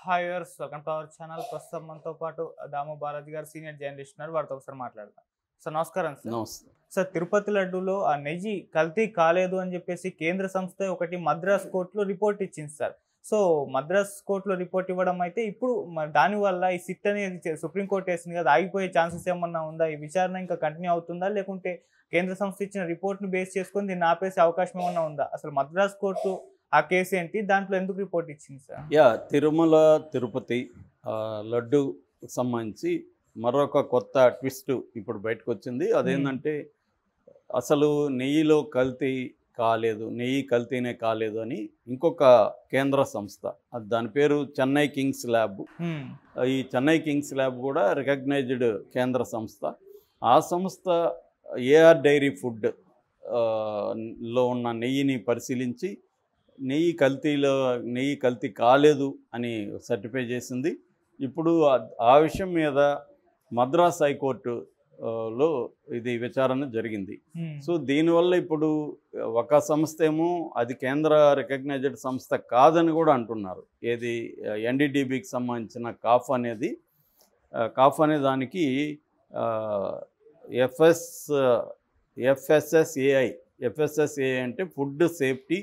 హాయర్స్ welcome to our channel. ప్రస్తుతం మనతో పాటు దాము బాలాజీ గారు సీనియర్ జర్నలిస్ట్ ఉన్నారు. వారితో ఒకసారి మాట్లాడదాం. సార్ నమస్కారం సార్. నమస్తే. సార్ తిరుపతి లడ్డూలో ఆ నెయ్యి కల్తీ కాలేదు అని చెప్పేసి కేంద్ర సంస్థ ఒకటి మద్రాస్ కోర్టులో రిపోర్ట్ ఇచ్చింది సార్. సో మద్రాస్ కోర్టులో రిపోర్ట్ ఇవ్వడం అయితే ఇప్పుడు దానివల్ల ఈ సిట్ అనేది సుప్రీంకోర్టు వేసింది కదా, ఆగిపోయే ఛాన్సెస్ ఏమన్నా ఉందా? ఈ విచారణ ఇంకా కంటిన్యూ అవుతుందా, లేకుంటే కేంద్ర సంస్థ ఇచ్చిన రిపోర్ట్ను బేస్ చేసుకొని దీన్ని ఆపేసే అవకాశం ఏమన్నా ఉందా? అసలు మద్రాస్ కోర్టు ఆ కేసు ఏంటి, దాంట్లో ఎందుకు రిపోర్ట్ ఇచ్చింది సార్? తిరుమల తిరుపతి లడ్డు సంబంధించి మరొక కొత్త ట్విస్ట్ ఇప్పుడు బయటకు వచ్చింది. అదేంటంటే అసలు నెయ్యిలో కల్తీ కాలేదు, నెయ్యి కల్తీనే కాలేదు అని ఇంకొక కేంద్ర సంస్థ, దాని పేరు చెన్నై కింగ్స్ ల్యాబ్. ఈ చెన్నై కింగ్స్ ల్యాబ్ కూడా రికగ్నైజ్డ్ కేంద్ర సంస్థ. ఆ సంస్థ ఏఆర్ డైరీ ఫుడ్ లో ఉన్న నెయ్యిని పరిశీలించి నెయ్యి కల్తీ కాలేదు అని సర్టిఫై చేసింది. ఇప్పుడు ఆ విషయం మీద మద్రాస్ హైకోర్టులో ఇది విచారణ జరిగింది. సో దీనివల్ల ఇప్పుడు ఒక సంస్థ ఏమో అది కేంద్ర రికగ్నైజ్డ్ సంస్థ కాదని కూడా అంటున్నారు. ఏది ఎన్డీడీబీకి సంబంధించిన కాఫ్ అనే దానికి ఎఫ్ఎస్ఎస్ఏఐ అంటే food safety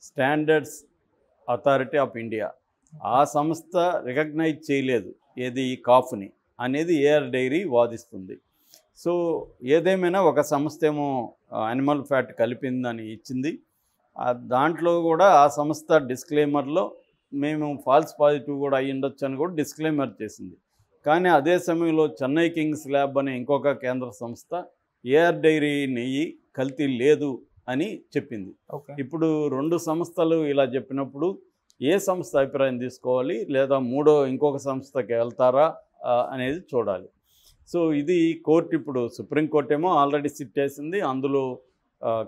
standards authority of India, ఆ సంస్థ రికగ్నైజ్ చేయలేదు ఏది ఈ కాఫ్ని అనేది ఏఆర్ డైరీ వాదిస్తుంది. సో ఏదేమైనా ఒక సంస్థ ఏమో యానిమల్ ఫ్యాట్ కలిపిందని ఇచ్చింది. దాంట్లో కూడా ఆ సంస్థ డిస్క్లైమర్లో మేము ఫాల్స్ పాజిటివ్ కూడా అయ్యి ఉండొచ్చు అని కూడా డిస్క్లైమర్ చేసింది. కానీ అదే సమయంలో చెన్నై కింగ్స్ ల్యాబ్ అనే ఇంకొక కేంద్ర సంస్థ ఏఆర్ డైరీ నెయ్యి కల్తీ లేదు అని చెప్పింది. ఇప్పుడు రెండు సంస్థలు ఇలా చెప్పినప్పుడు ఏ సంస్థ అభిప్రాయం తీసుకోవాలి, లేదా ఇంకొక సంస్థకి వెళ్తారా అనేది చూడాలి. సో ఇది కోర్టు ఇప్పుడు సుప్రీంకోర్టు ఏమో ఆల్రెడీ సిట్ వేసింది. అందులో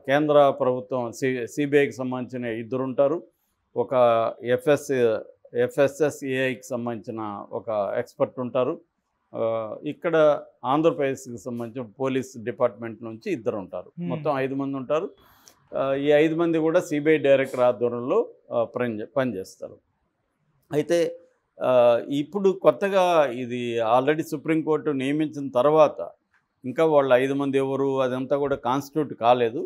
కేంద్ర ప్రభుత్వం సిబిఐకి సంబంధించిన ఇద్దరు ఉంటారు, ఒక ఎఫ్ఎస్ఎస్ఏఐకి సంబంధించిన ఒక ఎక్స్పర్ట్ ఉంటారు, ఇక్కడ ఆంధ్రప్రదేశ్కి సంబంధించిన పోలీస్ డిపార్ట్మెంట్ నుంచి ఇద్దరు ఉంటారు. మొత్తం 5 మంది ఉంటారు. ఈ 5 మంది కూడా సిబిఐ డైరెక్టర్ ఆధ్వర్యంలో పనిచేస్తారు. అయితే ఇప్పుడు కొత్తగా ఇది ఆల్రెడీ సుప్రీంకోర్టు నియమించిన తర్వాత ఇంకా వాళ్ళు 5 మంది ఎవరు అదంతా కూడా కాన్స్టిట్యూట్ కాలేదు,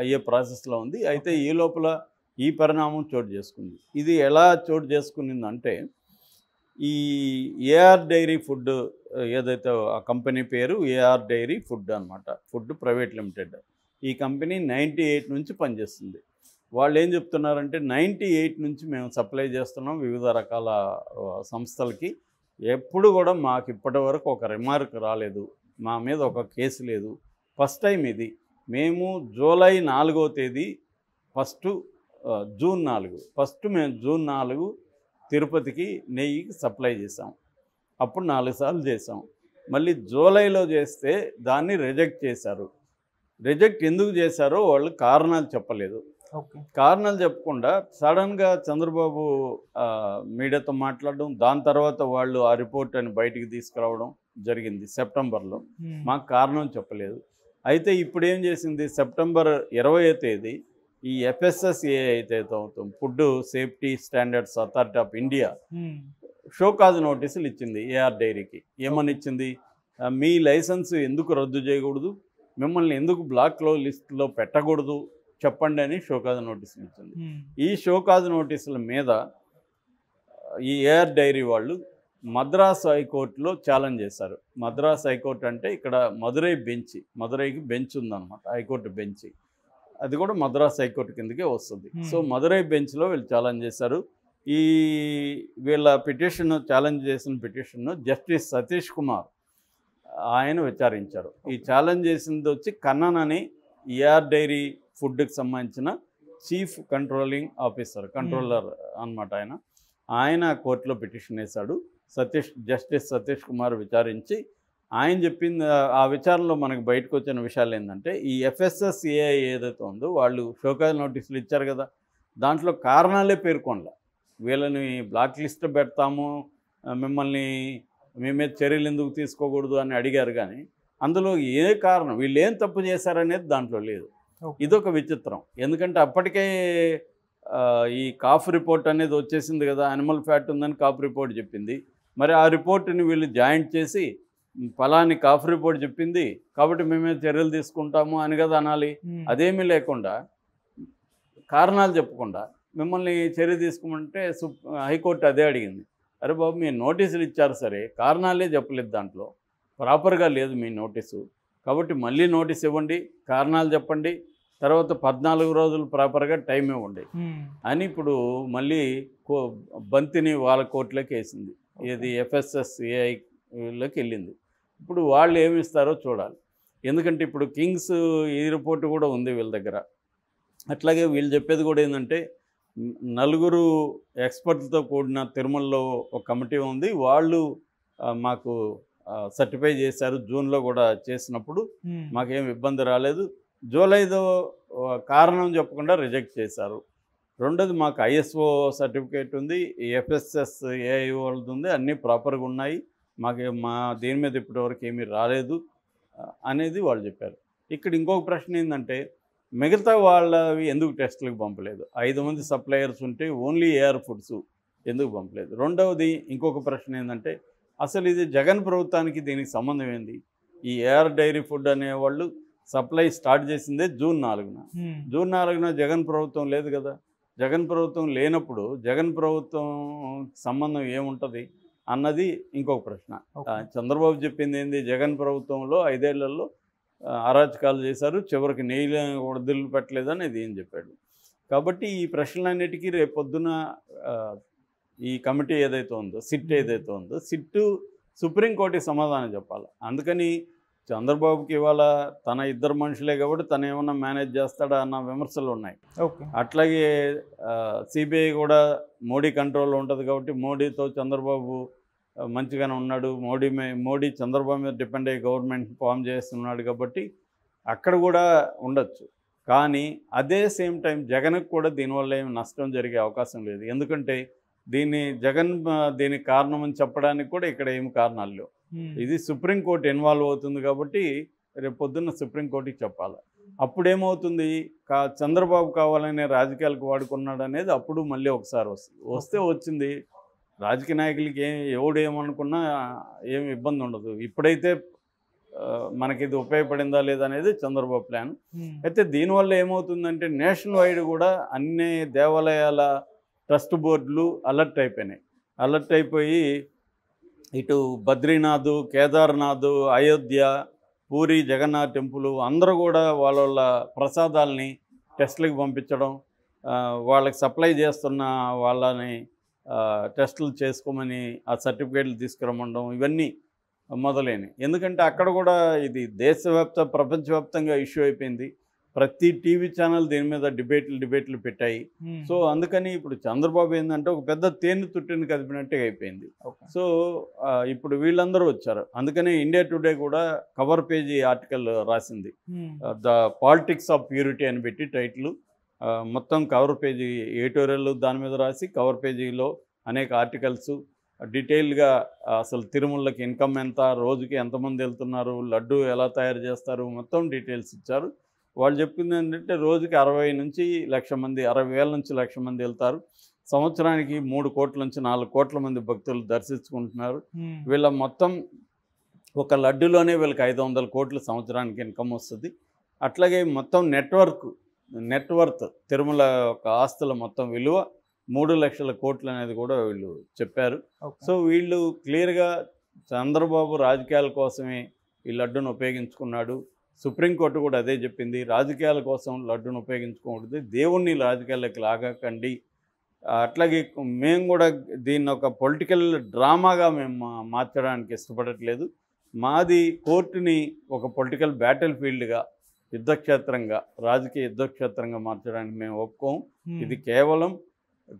అయ్యే ప్రాసెస్లో ఉంది. అయితే ఈ లోపల ఈ పరిణామం చోటు చేసుకుంది. ఇది ఎలా చోటు చేసుకునిందంటే, ఈ ఏఆర్ డైరీ ఫుడ్ ఏదైతే ఆ కంపెనీ పేరు ఏఆర్ డైరీ ఫుడ్ అనమాట, ఫుడ్ ప్రైవేట్ లిమిటెడ్. ఈ కంపెనీ 98 నుంచి పనిచేస్తుంది. వాళ్ళు ఏం చెప్తున్నారంటే 98 నుంచి మేము సప్లై చేస్తున్నాం వివిధ రకాల సంస్థలకి, ఎప్పుడు కూడా మాకు ఇప్పటి వరకు ఒక రిమార్క్ రాలేదు, మా మీద ఒక కేసు లేదు. ఫస్ట్ టైం ఇది. మేము జూలై 4వ తేదీ జూన్ 4 తిరుపతికి నెయ్యికి సప్లై చేసాం. అప్పుడు 4 సార్లు చేసాం. మళ్ళీ జూలైలో చేస్తే దాన్ని రిజెక్ట్ చేశారు. రిజెక్ట్ ఎందుకు చేశారో వాళ్ళు కారణాలు చెప్పలేదు. కారణాలు చెప్పకుండా సడన్గా చంద్రబాబు మీడియాతో మాట్లాడడం, దాని తర్వాత వాళ్ళు ఆ రిపోర్ట్ అని బయటికి తీసుకురావడం జరిగింది సెప్టెంబర్లో. మాకు కారణం చెప్పలేదు. అయితే ఇప్పుడు ఏం చేసింది, సెప్టెంబర్ 20వ తేదీ ఈ ఎఫ్ఎస్ఎస్ఏఐ అయితే అవుతుంది, food safety standards authority of India, show cause నోటీసులు ఇచ్చింది ఏఆర్ డైరీకి. ఏమని ఇచ్చింది, మీ లైసెన్స్ ఎందుకు రద్దు చేయకూడదు, మిమ్మల్ని ఎందుకు బ్లాక్లో లిస్టులో పెట్టకూడదు చెప్పండి అని షోకాజ్ నోటీసులు ఇచ్చింది. ఈ షోకాజ్ నోటీసుల మీద ఈ ఏఆర్ డైరీ వాళ్ళు మద్రాస్ హైకోర్టులో ఛాలెంజ్ చేశారు. మద్రాస్ హైకోర్టు అంటే ఇక్కడ మదురైకి బెంచ్ ఉందన్నమాట, హైకోర్టు బెంచ్. అది కూడా మద్రాస్ హైకోర్టు కిందకే వస్తుంది. సో మదురై బెంచ్లో వీళ్ళు ఛాలెంజ్ చేశారు. వీళ్ళ ఛాలెంజ్ చేసిన పిటిషన్ను జస్టిస్ సతీష్ కుమార్ ఆయన విచారించారు. ఈ ఛాలెంజ్ చేసింది వచ్చి కన్నన్ అని ఏఆర్ డైరీ ఫుడ్కి సంబంధించిన చీఫ్ కంట్రోలర్ అనమాట. ఆయన కోర్టులో పిటిషన్ వేశాడు. జస్టిస్ సతీష్ కుమార్ విచారించి ఆయన చెప్పింది, ఆ విచారణలో మనకు బయటకు వచ్చిన విషయాలు ఏంటంటే, ఈ ఎఫ్ఎస్ఎస్ఏఐ ఏదైతే ఉందో వాళ్ళు షోకాజ్ నోటీసులు ఇచ్చారు కదా, దాంట్లో కారణాలే పేర్కొనలే. వీళ్ళని బ్లాక్ లిస్ట్ పెడతాము, మిమ్మల్ని మీ మీద చర్యలు ఎందుకు తీసుకోకూడదు అని అడిగారు. కానీ అందులో ఏ కారణం, వీళ్ళు ఏం తప్పు చేశారనేది దాంట్లో లేదు. ఇదొక విచిత్రం. ఎందుకంటే అప్పటికే ఈ కాఫ్ రిపోర్ట్ అనేది వచ్చేసింది కదా, యానిమల్ ఫ్యాట్ ఉందని కాఫ్ రిపోర్ట్ చెప్పింది. మరి ఆ రిపోర్ట్ని వీళ్ళు జాయింట్ చేసి ఫలాని కాఫ్ రిపోర్ట్ చెప్పింది కాబట్టి మేమే చర్యలు తీసుకుంటాము అని కదా అనాలి. అదేమీ లేకుండా కారణాలు చెప్పకుండా మిమ్మల్ని చర్య తీసుకోమంటే హైకోర్టు అదే అడిగింది. అరే బాబు, మీరు నోటీసులు ఇచ్చారు సరే, కారణాలే చెప్పలేదు, దాంట్లో ప్రాపర్గా లేదు మీ నోటీసు, కాబట్టి మళ్ళీ నోటీస్ ఇవ్వండి, కారణాలు చెప్పండి, తర్వాత 14 రోజులు ప్రాపర్గా టైం ఇవ్వండి అని ఇప్పుడు మళ్ళీ బంతిని వాళ్ళ కోర్టులోకి వేసింది. ఇది FSSAIలోకి వెళ్ళింది. ఇప్పుడు వాళ్ళు ఏమి ఇస్తారో చూడాలి. ఎందుకంటే ఇప్పుడు కింగ్స్ ఈ రిపోర్టు కూడా ఉంది వీళ్ళ దగ్గర. అట్లాగే వీళ్ళు చెప్పేది కూడా ఏంటంటే 4 ఎక్స్పర్ట్లతో కూడిన తిరుమలలో ఒక కమిటీ ఉంది, వాళ్ళు మాకు సర్టిఫై చేశారు, జూన్లో కూడా చేసినప్పుడు మాకేం ఇబ్బంది రాలేదు, జూలైలో కారణం చెప్పకుండా రిజెక్ట్ చేశారు. రెండోది మాకు ISO సర్టిఫికేట్ ఉంది, FSSAI వాళ్ళది ఉంది, అన్నీ ప్రాపర్గా ఉన్నాయి, మా దీని మీద ఇప్పటివరకు ఏమీ రాలేదు అనేది వాళ్ళు చెప్పారు. ఇక్కడ ఇంకొక ప్రశ్న ఏంటంటే మిగతా వాళ్ళవి ఎందుకు టెస్టులకు పంపలేదు? 5 మంది సప్లయర్స్ ఉంటే ఓన్లీ AR ఫుడ్స్ ఎందుకు పంపలేదు? రెండవది ఇంకొక ప్రశ్న ఏంటంటే అసలు ఇది జగన్ ప్రభుత్వానికి దీనికి సంబంధం ఏంది? ఈ AR డైరీ ఫుడ్ అనేవాళ్ళు సప్లై స్టార్ట్ చేసిందే జూన్ 4న. జూన్ 4న జగన్ ప్రభుత్వం లేదు కదా. జగన్ ప్రభుత్వం లేనప్పుడు జగన్ ప్రభుత్వం సంబంధం ఏముంటుంది అన్నది ఇంకొక ప్రశ్న. చంద్రబాబు చెప్పింది ఏంది? జగన్ ప్రభుత్వంలో 5 ఏళ్లలో అరాచకాలు చేశారు, చివరికి నెయ్యి వదిలి పెట్టలేదని ఇది ఏం చెప్పాడు. కాబట్టి ఈ ప్రశ్నలన్నిటికీ రేపొద్దున ఈ కమిటీ ఏదైతే ఉందో, సిట్ ఏదైతే ఉందో, సిట్టు సుప్రీంకోర్టుకి సమాధానం చెప్పాలి. అందుకని చంద్రబాబుకి ఇవాళ తన 2 మనుషులే కాబట్టి తను ఏమన్నా మేనేజ్ చేస్తాడా అన్న విమర్శలు ఉన్నాయి. అట్లాగే CBI కూడా మోడీ కంట్రోల్లో ఉంటుంది కాబట్టి మోడీతో చంద్రబాబు మంచిగానే ఉన్నాడు, మోడీ చంద్రబాబు మీద డిపెండ్ అయ్యి గవర్నమెంట్ ఫామ్ చేస్తున్నాడు కాబట్టి అక్కడ కూడా ఉండొచ్చు. కానీ అదే సేమ్ టైం జగన్కి కూడా దీనివల్ల ఏమి నష్టం జరిగే అవకాశం లేదు. ఎందుకంటే దీనికి కారణం అని చెప్పడానికి కూడా ఇక్కడ ఏమి కారణాలు లేవు. ఇది సుప్రీంకోర్టు ఇన్వాల్వ్ అవుతుంది కాబట్టి రేపు పొద్దున్న సుప్రీంకోర్టుకి చెప్పాలి. అప్పుడేమవుతుంది, చంద్రబాబు కావాలనే రాజకీయాలకు వాడుకున్నాడు అనేది అప్పుడు మళ్ళీ ఒకసారి వస్తే వచ్చింది. రాజకీయ నాయకులకి ఎవడు ఏమనుకున్నా ఏమి ఇబ్బంది ఉండదు. ఇప్పుడైతే మనకి ఇది ఉపయోగపడిందా లేదా అనేది చంద్రబాబు ప్లాన్. అయితే దీనివల్ల ఏమవుతుందంటే నేషనల్ వైడ్ కూడా అన్ని దేవాలయాల ట్రస్ట్ బోర్డులు అలర్ట్ అయిపోయినాయి. అలర్ట్ అయిపోయి ఇటు బద్రీనాథ్, కేదార్నాథ్, అయోధ్య, పూరి జగన్నాథ్ టెంపుల్ అందరూ కూడా వాళ్ళ ప్రసాదాలని టెస్టులకు పంపించడం, వాళ్ళకి సప్లై చేస్తున్న వాళ్ళని టెస్టులు చేసుకోమని ఆ సర్టిఫికేట్లు తీసుకురమ్మడం, ఇవన్నీ మొదలైనవి. ఎందుకంటే అక్కడ కూడా ఇది ప్రపంచవ్యాప్తంగా ఇష్యూ అయిపోయింది. ప్రతి టీవీ ఛానల్ దీని మీద డిబేట్లు పెట్టాయి. సో అందుకని ఇప్పుడు చంద్రబాబు ఏంటంటే ఒక పెద్ద తేనె తుట్టిని కదిపినట్టుగా అయిపోయింది. సో ఇప్పుడు వీళ్ళందరూ వచ్చారు. అందుకని ఇండియా టుడే కూడా కవర్ పేజీ ఆర్టికల్ రాసింది, ద పాలిటిక్స్ ఆఫ్ ప్యూరిటీ అని పెట్టి టైటిల్. మొత్తం కవర్ పేజీ ఎడిటోరియల్ దాని మీద రాసి కవర్ పేజీలో అనేక ఆర్టికల్స్ డీటెయిల్గా అసలు తిరుమలకి ఇన్కమ్ ఎంత, రోజుకి ఎంతమంది వెళ్తున్నారు, లడ్డు ఎలా తయారు చేస్తారు, మొత్తం డీటెయిల్స్ ఇచ్చారు. వాళ్ళు చెప్పింది ఏంటంటే రోజుకి 60 నుంచి 1,00,000 మంది, 60,000 నుంచి 1,00,000 మంది వెళ్తారు. సంవత్సరానికి 3 కోట్ల నుంచి 4 కోట్ల మంది భక్తులు దర్శించుకుంటున్నారు. వీళ్ళ మొత్తం ఒక లడ్డులోనే వీళ్ళకి 500 కోట్లు సంవత్సరానికి ఇన్కమ్ వస్తుంది. అట్లాగే మొత్తం నెట్వర్త్ తిరుమల యొక్క ఆస్తుల మొత్తం విలువ 3 లక్షల కోట్లు అనేది కూడా వీళ్ళు చెప్పారు. సో వీళ్ళు క్లియర్గా చంద్రబాబు రాజకీయాల కోసమే ఈ లడ్డును ఉపయోగించుకున్నాడు. సుప్రీంకోర్టు కూడా అదే చెప్పింది, రాజకీయాల కోసం లడ్డును ఉపయోగించుకోకూడదు, దేవుణ్ణి రాజకీయాలకు లాగకండి. అట్లాగే మేము కూడా దీన్ని ఒక పొలిటికల్ డ్రామాగా మేము మార్చడానికి ఇష్టపడట్లేదు. మాది కోర్టుని ఒక పొలిటికల్ బ్యాటిల్ ఫీల్డ్గా, యుద్ధక్షేత్రంగా, రాజకీయ యుద్ధక్షేత్రంగా మార్చడానికి మేము ఒప్పుకోము. ఇది కేవలం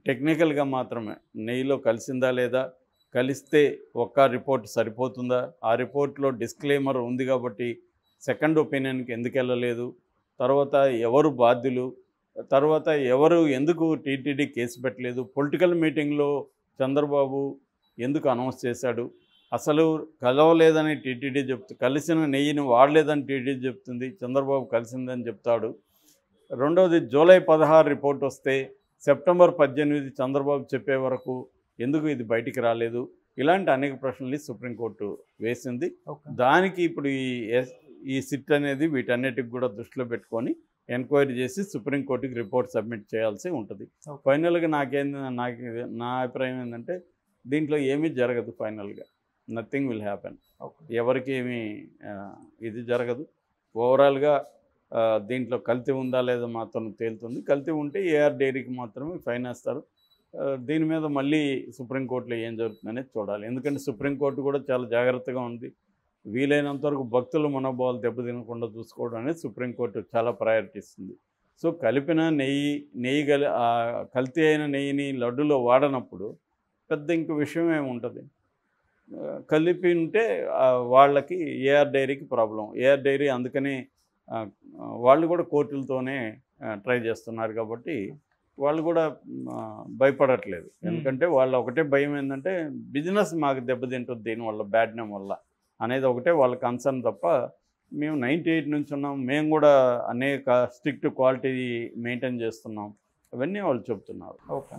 టెక్నికల్గా మాత్రమే. నెయ్యిలో కలిసిందా లేదా, కలిస్తే ఒక్క రిపోర్ట్ సరిపోతుందా, ఆ రిపోర్ట్లో డిస్క్లైమర్ ఉంది కాబట్టి సెకండ్ ఒపీనియన్కి ఎందుకు వెళ్ళలేదు, తర్వాత ఎవరు బాధ్యులు, తర్వాత ఎందుకు టీటీడీ కేసు పెట్టలేదు, పొలిటికల్ మీటింగ్లో చంద్రబాబు ఎందుకు అనౌన్స్ చేశాడు, అసలు కలవలేదని టీటీడీ కలిసిన నెయ్యిని వాడలేదని టీటీడీ చెప్తుంది, చంద్రబాబు కలిసిందని చెప్తాడు. రెండవది జూలై 16 రిపోర్ట్ వస్తే సెప్టెంబర్ 18 చంద్రబాబు చెప్పే వరకు ఎందుకు ఇది బయటికి రాలేదు, ఇలాంటి అనేక ప్రశ్నలు సుప్రీంకోర్టు వేసింది. దానికి ఇప్పుడు ఈ సిట్ అనేది వీటన్నిటికి కూడా దృష్టిలో పెట్టుకొని ఎంక్వైరీ చేసి సుప్రీంకోర్టుకి రిపోర్ట్ సబ్మిట్ చేయాల్సి ఉంటుంది. ఫైనల్గా నా అభిప్రాయం ఏంటంటే దీంట్లో ఏమీ జరగదు. ఫైనల్గా నథింగ్ విల్ హ్యాపెన్. ఎవరికి ఏమీ ఇది జరగదు. ఓవరాల్గా దీంట్లో కల్తీ ఉందా లేదా మాత్రం తేలుతుంది. కల్తీ ఉంటే ఏఆర్ డైరీకి మాత్రమే ఫైన్ వేస్తారు. దీని మీద మళ్ళీ సుప్రీంకోర్టులో ఏం జరుగుతుందనేది చూడాలి. ఎందుకంటే సుప్రీంకోర్టు కూడా చాలా జాగ్రత్తగా ఉంది. వీలైనంత వరకు భక్తుల మనోభావాలు దెబ్బతినకుండా చూసుకోవడం అనేది సుప్రీంకోర్టు చాలా ప్రయారిటీ ఇస్తుంది. సో కలిపిన నెయ్యి కల్తీ అయిన నెయ్యిని లడ్డులో వాడనప్పుడు పెద్ద ఇంక విషయం ఏముంటుంది. కలిపి ఉంటే వాళ్ళకి ఏఆర్ డైరీకి ప్రాబ్లం. ఏఆర్ డైరీ అందుకని వాళ్ళు కూడా కోర్టులతోనే ట్రై చేస్తున్నారు కాబట్టి వాళ్ళు కూడా భయపడట్లేదు. ఎందుకంటే వాళ్ళ ఒకటే భయం ఏంటంటే బిజినెస్ మాకు దెబ్బతింటుంది దీనివల్ల, బ్యాడ్ నేమ్ వల్ల అనేది ఒకటే వాళ్ళ కన్సర్న్ తప్ప మేము 98 నుంచి ఉన్నాం, మేము కూడా అనేక స్ట్రిక్ట్ క్వాలిటీ మెయింటైన్ చేస్తున్నాం, అవన్నీ వాళ్ళు చెప్తున్నారు. ఓకే.